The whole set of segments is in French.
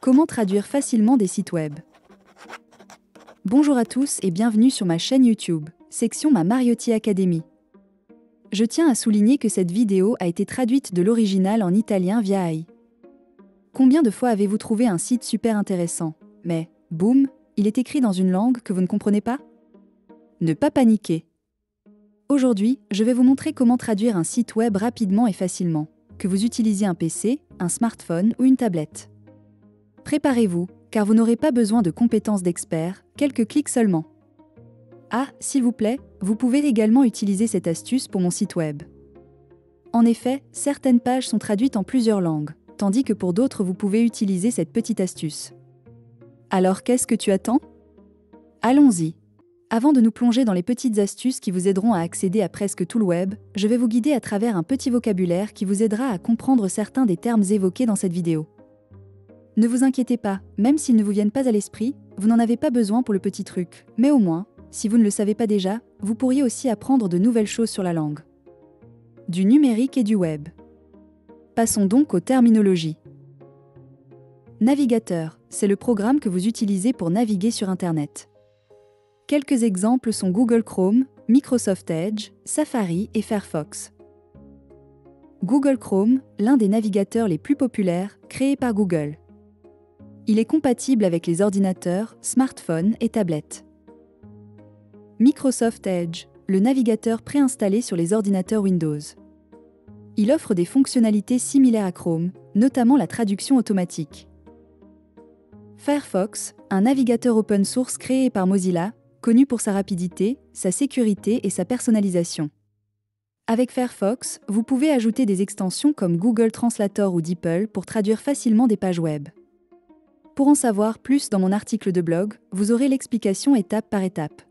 Comment traduire facilement des sites web? Bonjour à tous et bienvenue sur ma chaîne YouTube, section Ma Mariotti Academy. Je tiens à souligner que cette vidéo a été traduite de l'original en italien via AI. Combien de fois avez-vous trouvé un site super intéressant, mais, boum, il est écrit dans une langue que vous ne comprenez pas? Ne pas paniquer. Aujourd'hui, je vais vous montrer comment traduire un site web rapidement et facilement, que vous utilisiez un PC, un smartphone ou une tablette. Préparez-vous, car vous n'aurez pas besoin de compétences d'expert, quelques clics seulement. Ah, s'il vous plaît, vous pouvez également utiliser cette astuce pour mon site web. En effet, certaines pages sont traduites en plusieurs langues, tandis que pour d'autres vous pouvez utiliser cette petite astuce. Alors qu'est-ce que tu attends? Allons-y. Avant de nous plonger dans les petites astuces qui vous aideront à accéder à presque tout le web, je vais vous guider à travers un petit vocabulaire qui vous aidera à comprendre certains des termes évoqués dans cette vidéo. Ne vous inquiétez pas, même s'ils ne vous viennent pas à l'esprit, vous n'en avez pas besoin pour le petit truc, mais au moins, si vous ne le savez pas déjà, vous pourriez aussi apprendre de nouvelles choses sur la langue. Du numérique et du web. Passons donc aux terminologies. Navigateur, c'est le programme que vous utilisez pour naviguer sur Internet. Quelques exemples sont Google Chrome, Microsoft Edge, Safari et Firefox. Google Chrome, l'un des navigateurs les plus populaires, créé par Google. Il est compatible avec les ordinateurs, smartphones et tablettes. Microsoft Edge, le navigateur préinstallé sur les ordinateurs Windows. Il offre des fonctionnalités similaires à Chrome, notamment la traduction automatique. Firefox, un navigateur open source créé par Mozilla, connu pour sa rapidité, sa sécurité et sa personnalisation. Avec Firefox, vous pouvez ajouter des extensions comme Google Translator ou DeepL pour traduire facilement des pages web. Pour en savoir plus dans mon article de blog, vous aurez l'explication étape par étape.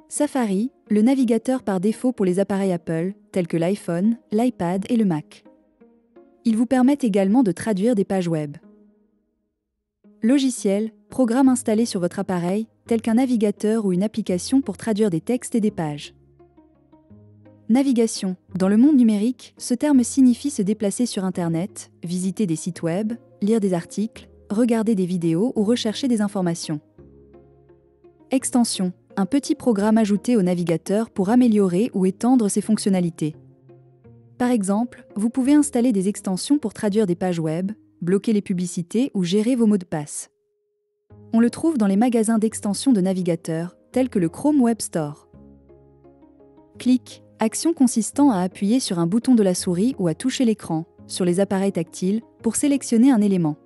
Safari, le navigateur par défaut pour les appareils Apple, tels que l'iPhone, l'iPad et le Mac. Il vous permet également de traduire des pages web. Logiciel, programme installé sur votre appareil, tel qu'un navigateur ou une application pour traduire des textes et des pages. Navigation. Dans le monde numérique, ce terme signifie se déplacer sur Internet, visiter des sites web, lire des articles, regarder des vidéos ou rechercher des informations. Extension. Un petit programme ajouté au navigateur pour améliorer ou étendre ses fonctionnalités. Par exemple, vous pouvez installer des extensions pour traduire des pages web, bloquer les publicités ou gérer vos mots de passe. On le trouve dans les magasins d'extensions de navigateurs, tels que le Chrome Web Store. Clic. Action consistant à appuyer sur un bouton de la souris ou à toucher l'écran, sur les appareils tactiles, pour sélectionner un élément.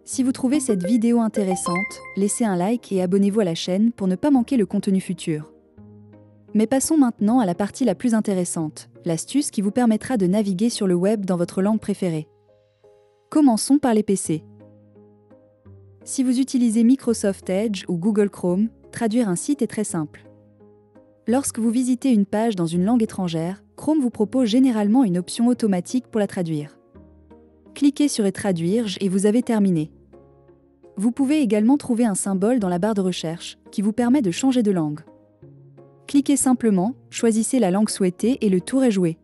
Si vous trouvez cette vidéo intéressante, laissez un like et abonnez-vous à la chaîne pour ne pas manquer le contenu futur. Mais passons maintenant à la partie la plus intéressante, l'astuce qui vous permettra de naviguer sur le web dans votre langue préférée. Commençons par les PC. Si vous utilisez Microsoft Edge ou Google Chrome, traduire un site est très simple. Lorsque vous visitez une page dans une langue étrangère, Chrome vous propose généralement une option automatique pour la traduire. Cliquez sur « Traduire » et vous avez terminé. Vous pouvez également trouver un symbole dans la barre de recherche qui vous permet de changer de langue. Cliquez simplement, choisissez la langue souhaitée et le tour est joué.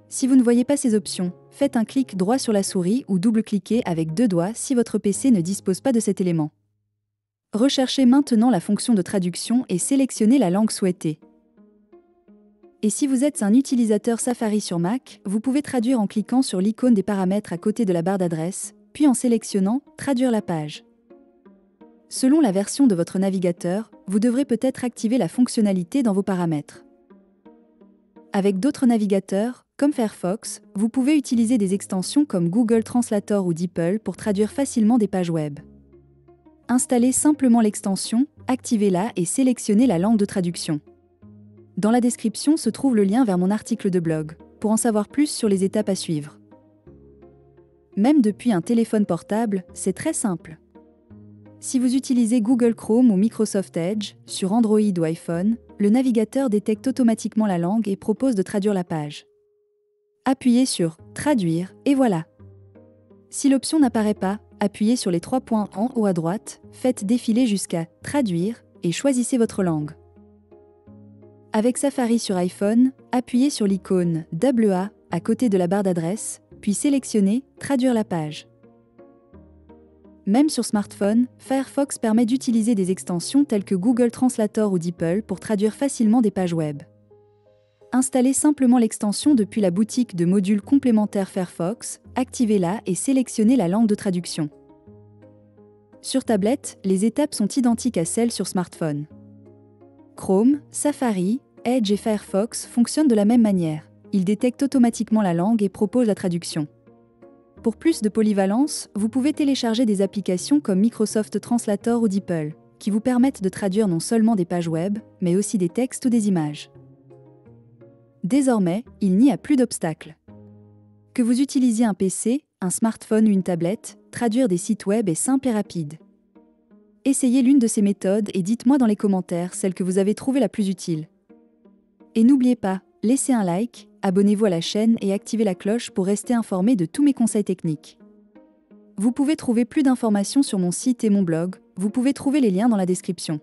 Si vous ne voyez pas ces options, faites un clic droit sur la souris ou double-cliquez avec 2 doigts si votre PC ne dispose pas de cet élément. Recherchez maintenant la fonction de traduction et sélectionnez la langue souhaitée. Et si vous êtes un utilisateur Safari sur Mac, vous pouvez traduire en cliquant sur l'icône des paramètres à côté de la barre d'adresse, puis en sélectionnant « Traduire la page ». Selon la version de votre navigateur, vous devrez peut-être activer la fonctionnalité dans vos paramètres. Avec d'autres navigateurs, comme Firefox, vous pouvez utiliser des extensions comme Google Translator ou DeepL pour traduire facilement des pages web. Installez simplement l'extension, activez-la et sélectionnez la langue de traduction. Dans la description se trouve le lien vers mon article de blog, pour en savoir plus sur les étapes à suivre. Même depuis un téléphone portable, c'est très simple. Si vous utilisez Google Chrome ou Microsoft Edge, sur Android ou iPhone, le navigateur détecte automatiquement la langue et propose de traduire la page. Appuyez sur « Traduire » et voilà. Si l'option n'apparaît pas, appuyez sur les 3 points en haut à droite, faites défiler jusqu'à « Traduire » et choisissez votre langue. Avec Safari sur iPhone, appuyez sur l'icône AA à côté de la barre d'adresse, puis sélectionnez « Traduire la page ». Même sur smartphone, Firefox permet d'utiliser des extensions telles que Google Translator ou DeepL pour traduire facilement des pages web. Installez simplement l'extension depuis la boutique de modules complémentaires Firefox, activez-la et sélectionnez la langue de traduction. Sur tablette, les étapes sont identiques à celles sur smartphone. Chrome, Safari, Edge et Firefox fonctionnent de la même manière. Ils détectent automatiquement la langue et proposent la traduction. Pour plus de polyvalence, vous pouvez télécharger des applications comme Microsoft Translator ou DeepL, qui vous permettent de traduire non seulement des pages web, mais aussi des textes ou des images. Désormais, il n'y a plus d'obstacles. Que vous utilisiez un PC, un smartphone ou une tablette, traduire des sites web est simple et rapide. Essayez l'une de ces méthodes et dites-moi dans les commentaires celle que vous avez trouvée la plus utile. Et n'oubliez pas, laissez un like, abonnez-vous à la chaîne et activez la cloche pour rester informé de tous mes conseils techniques. Vous pouvez trouver plus d'informations sur mon site et mon blog, vous pouvez trouver les liens dans la description.